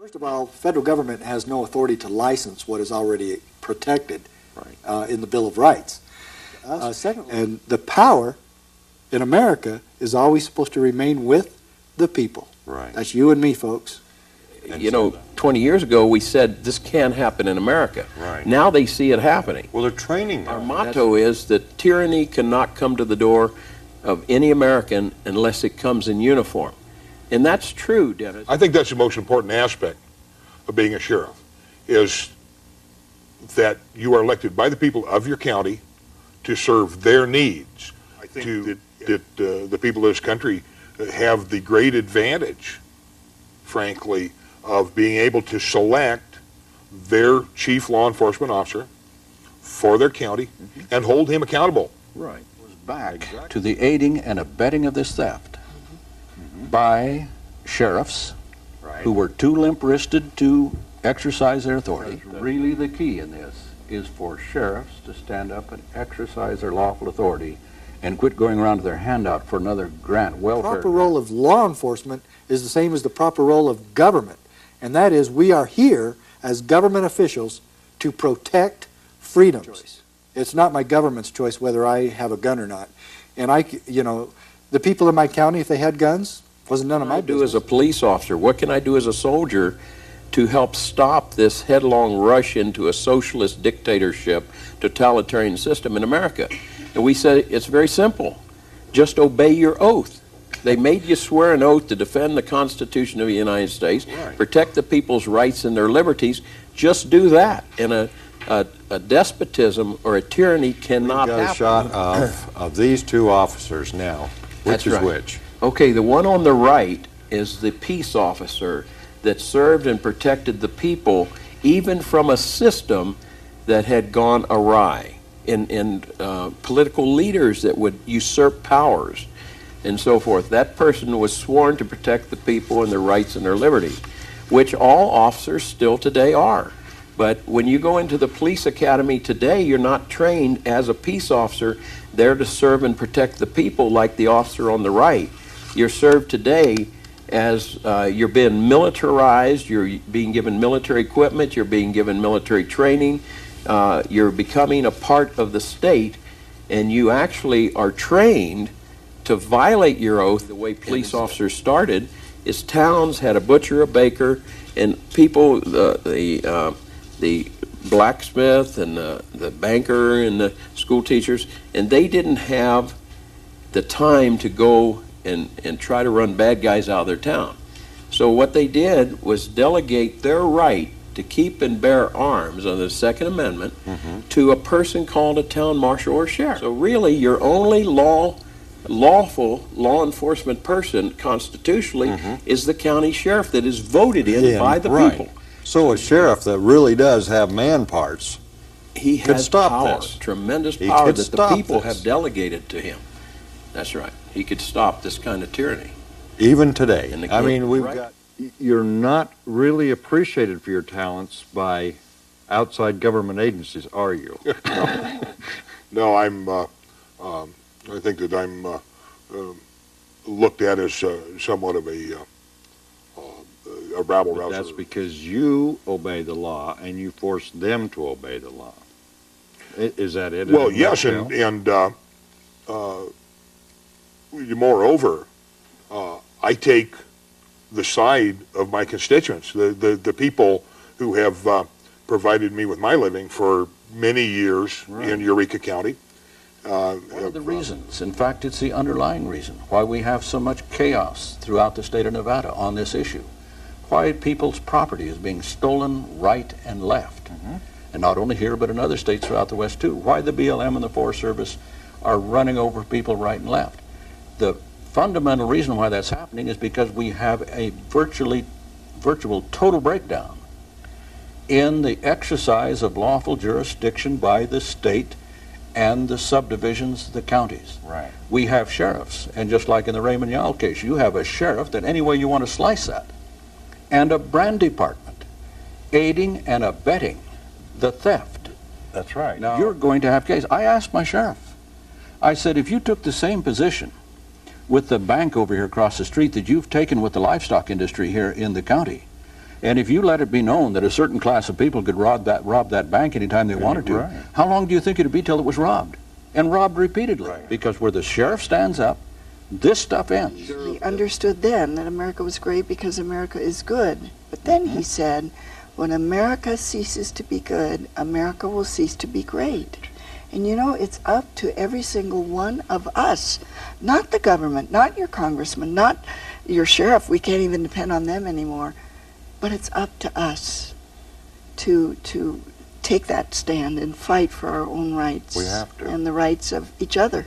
First of all, federal government has no authority to license what is already protected in the Bill of Rights. Secondly, and the power in America is always supposed to remain with the people. Right. That's you and me, folks. You know, 20 years ago we said this can't happen in America. Right. Now they see it happening. Well, they're training Our them. motto is that tyranny cannot come to the door of any American unless it comes in uniform. And that's true, Dennis. I think that's the most important aspect of being a sheriff, is that you are elected by the people of your county to serve their needs. I think that the people of this country have the great advantage, frankly, of being able to select their chief law enforcement officer for their county and hold him accountable. Right. Back to the aiding and abetting of this theft by sheriffs who were too limp-wristed to exercise their authority. Really the key in this is for sheriffs to stand up and exercise their lawful authority and quit going around to their handout for another grant, welfare. The proper role of law enforcement is the same as the proper role of government, and that is we are here as government officials to protect freedoms. It's not my government's choice whether I have a gun or not. And the people in my county, if they had guns, wasn't none of my business. What can I do as a police officer? What can I do as a soldier to help stop this headlong rush into a socialist dictatorship, totalitarian system in America? And we said it's very simple. Just obey your oath. They made you swear an oath to defend the Constitution of the United States, protect the people's rights and their liberties. Just do that. And a despotism or a tyranny cannot happen. We've got a shot of these two officers now. Which is which? Okay, the one on the right is the peace officer that served and protected the people even from a system that had gone awry, in political leaders that would usurp powers and so forth. That person was sworn to protect the people and their rights and their liberties, which all officers still today are. But when you go into the police academy today, you're not trained as a peace officer there to serve and protect the people like the officer on the right. You're served today as you're being militarized, you're being given military equipment, you're being given military training, you're becoming a part of the state, and you actually are trained to violate your oath. The way police officers started is towns had a butcher, a baker, and people, the blacksmith and the banker and the school teachers, and they didn't have the time to go and try to run bad guys out of their town. So what they did was delegate their right to keep and bear arms under the Second Amendment to a person called a town marshal or sheriff. So really your only lawful law enforcement person constitutionally is the county sheriff that is voted in by the people. So a sheriff that really does have man parts, he has power, tremendous power that the people have delegated to him. That's right. He could stop this kind of tyranny. Even today. I mean, we've got... You're not really appreciated for your talents by outside government agencies, are you? No, I think that I'm looked at as somewhat of a rabble-rouser. That's because you obey the law and you force them to obey the law. Is that it? Well, yes, and moreover, I take the side of my constituents, the people who have provided me with my living for many years in Eureka County. One of the reasons, in fact, it's the underlying reason why we have so much chaos throughout the state of Nevada on this issue. Why people's property is being stolen right and left. And not only here, but in other states throughout the West, too. Why the BLM and the Forest Service are running over people right and left. The fundamental reason why that's happening is because we have a virtual total breakdown in the exercise of lawful jurisdiction by the state and the subdivisions, the counties. Right. We have sheriffs, and just like in the Raymond Yowell case, you have a sheriff that any way you want to slice that, and a brand department aiding and abetting the theft. That's right. Now, you're going to have cases. I asked my sheriff, I said, if you took the same position with the bank over here across the street that you've taken with the livestock industry here in the county, And if you let it be known that a certain class of people could rob that bank anytime they wanted to, Right. how long do you think it'd be till it was robbed? And robbed repeatedly. Right. Because where the sheriff stands up, this stuff ends. He understood then that America was great because America is good. But then he said, when America ceases to be good, America will cease to be great. And you know, it's up to every single one of us, not the government, not your congressman, not your sheriff. We can't even depend on them anymore. But it's up to us to take that stand and fight for our own rights. We have to. And the rights of each other.